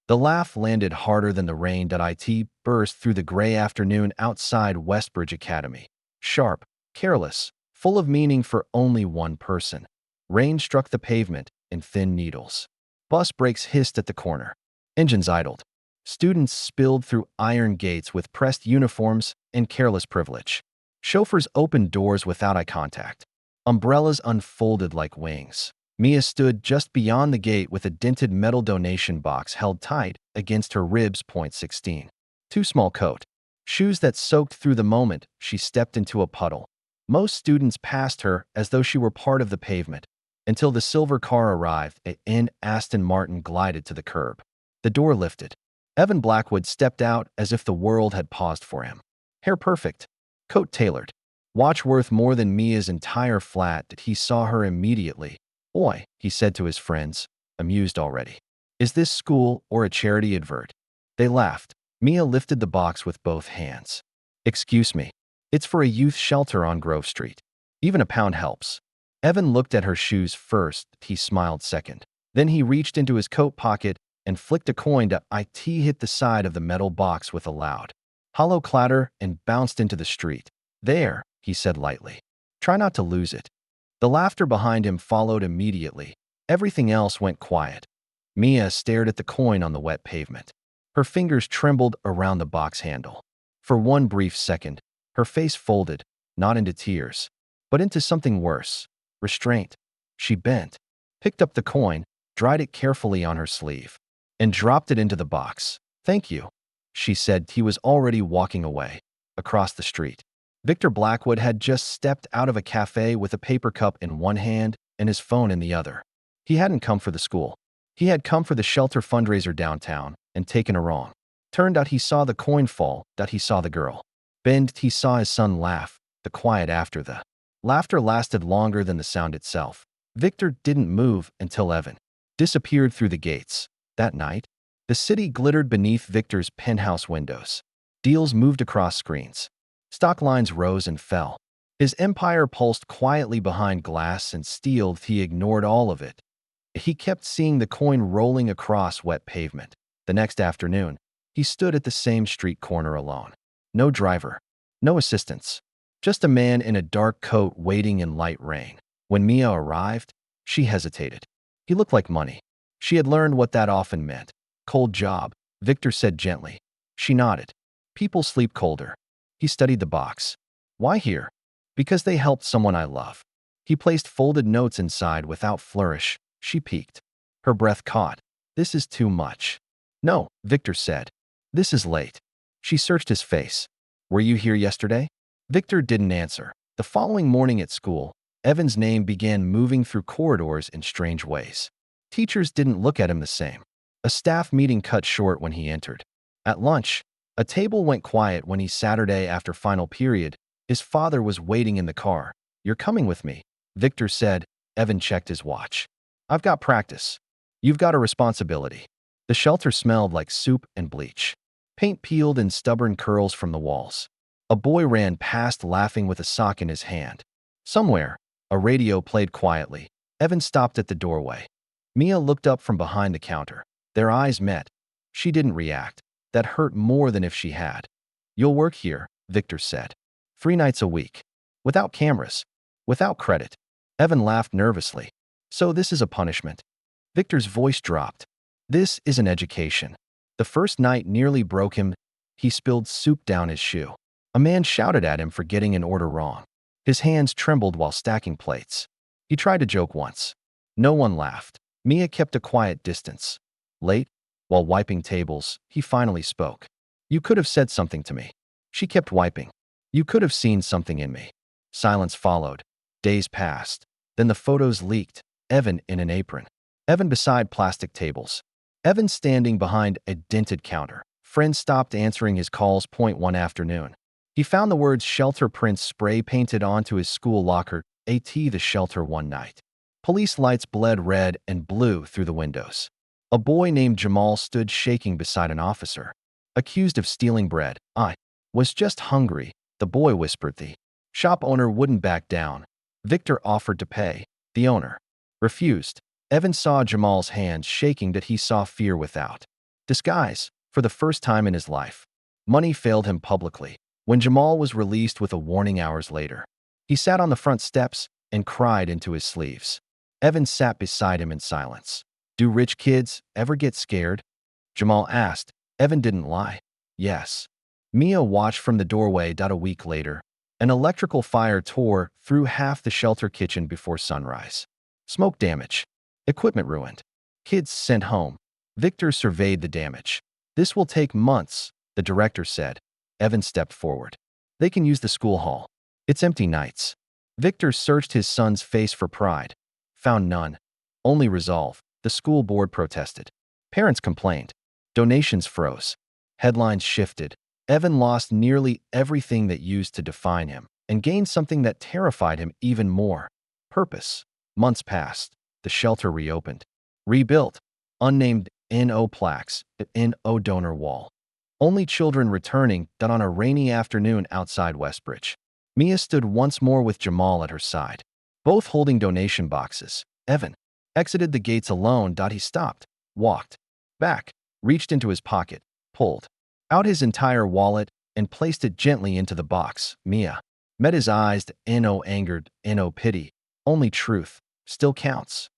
The laugh landed harder than the rain. It burst through the gray afternoon outside Westbridge Academy. Sharp, careless, full of meaning for only one person. Rain struck the pavement in thin needles. Bus brakes hissed at the corner. Engines idled. Students spilled through iron gates with pressed uniforms and careless privilege. Chauffeurs opened doors without eye contact. Umbrellas unfolded like wings. Mia stood just beyond the gate with a dented metal donation box held tight against her ribs. 16. Too small coat. Shoes that soaked through the moment she stepped into a puddle. Most students passed her as though she were part of the pavement, until the silver car arrived and Aston Martin glided to the curb. The door lifted. Evan Blackwood stepped out as if the world had paused for him. Hair perfect. Coat tailored. Watch worth more than Mia's entire flat. He saw her immediately. "Oi," he said to his friends, amused already. "Is this school or a charity advert?" They laughed. Mia lifted the box with both hands. "Excuse me. It's for a youth shelter on Grove Street. Even a pound helps." Evan looked at her shoes first. He smiled second. Then he reached into his coat pocket and flicked a coin. It hit the side of the metal box with a loud, hollow clatter and bounced into the street. "There," he said lightly. "Try not to lose it." The laughter behind him followed immediately. Everything else went quiet. Mia stared at the coin on the wet pavement. Her fingers trembled around the box handle. For one brief second, her face folded, not into tears, but into something worse, restraint. She bent, picked up the coin, dried it carefully on her sleeve, and dropped it into the box. "Thank you," she said. He was already walking away, across the street. Victor Blackwood had just stepped out of a cafe with a paper cup in one hand and his phone in the other. He hadn't come for the school. He had come for the shelter fundraiser downtown and taken a wrong. Turned out he saw the coin fall. He saw the girl bend. He saw his son laugh. The quiet after the laughter lasted longer than the sound itself. Victor didn't move until Evan disappeared through the gates. That night, the city glittered beneath Victor's penthouse windows. Deals moved across screens. Stock lines rose and fell. His empire pulsed quietly behind glass and steel. He ignored all of it. He kept seeing the coin rolling across wet pavement. The next afternoon, he stood at the same street corner alone. No driver, no assistants, just a man in a dark coat waiting in light rain. When Mia arrived, she hesitated. He looked like money. She had learned what that often meant. "Cold job," Victor said gently. She nodded. "People sleep colder." He studied the box. "Why here?" "Because they helped someone I love." He placed folded notes inside without flourish. She peeked. Her breath caught. "This is too much." "No," Victor said. "This is late." She searched his face. "Were you here yesterday?" Victor didn't answer. The following morning at school, Evan's name began moving through corridors in strange ways. Teachers didn't look at him the same. A staff meeting cut short when he entered. At lunch, a table went quiet when he Saturday after final period. His father was waiting in the car. "You're coming with me," Victor said. Evan checked his watch. "I've got practice." "You've got a responsibility." The shelter smelled like soup and bleach. Paint peeled in stubborn curls from the walls. A boy ran past laughing with a sock in his hand. Somewhere, a radio played quietly. Evan stopped at the doorway. Mia looked up from behind the counter. Their eyes met. She didn't react. That hurt more than if she had. "You'll work here," Victor said. 3 nights a week. Without cameras. Without credit. Evan laughed nervously. "So this is a punishment?" Victor's voice dropped. "This is an education." The first night nearly broke him. He spilled soup down his shoe. A man shouted at him for getting an order wrong. His hands trembled while stacking plates. He tried to joke once. No one laughed. Mia kept a quiet distance. Late, while wiping tables, he finally spoke. "You could have said something to me." She kept wiping. "You could have seen something in me." Silence followed. Days passed. Then the photos leaked. Evan in an apron. Evan beside plastic tables. Evan standing behind a dented counter. Friends stopped answering his calls. One afternoon, he found the words shelter prints spray painted onto his school locker. The shelter one night. Police lights bled red and blue through the windows. A boy named Jamal stood shaking beside an officer. Accused of stealing bread. "I was just hungry," the boy whispered. The shop owner wouldn't back down. Victor offered to pay. The owner refused. Evan saw Jamal's hands shaking. That he saw fear without. Disguise, for the first time in his life. Money failed him publicly. When Jamal was released with a warning hours later, he sat on the front steps and cried into his sleeves. Evan sat beside him in silence. Do rich kids ever get scared? Jamal asked. Evan didn't lie. Yes. Mia watched from the doorway. A week later, an electrical fire tore through half the shelter kitchen before sunrise. Smoke damage. Equipment ruined. Kids sent home. Victor surveyed the damage. This will take months, the director said. Evan stepped forward. They can use the school hall. It's empty nights. Victor searched his son's face for pride. Found none. Only resolve. The school board protested. Parents complained. Donations froze. Headlines shifted. Evan lost nearly everything that used to define him and gained something that terrified him even more. Purpose. Months passed. The shelter reopened. Rebuilt. Unnamed NO plaques, NO donor wall. Only children returning, done on a rainy afternoon outside Westbridge. Mia stood once more with Jamal at her side, both holding donation boxes. Evan exited the gates alone. He stopped, walked back, reached into his pocket, pulled out his entire wallet, and placed it gently into the box. Mia met his eyes. No angered, no pity, only truth. Still counts?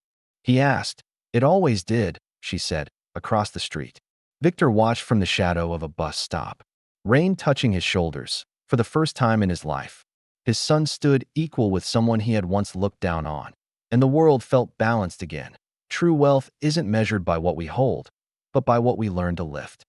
He asked. It always did, she said, across the street. Victor watched from the shadow of a bus stop, rain touching his shoulders. For the first time in his life, his son stood equal with someone he had once looked down on, and the world felt balanced again. True wealth isn't measured by what we hold, but by what we learn to lift.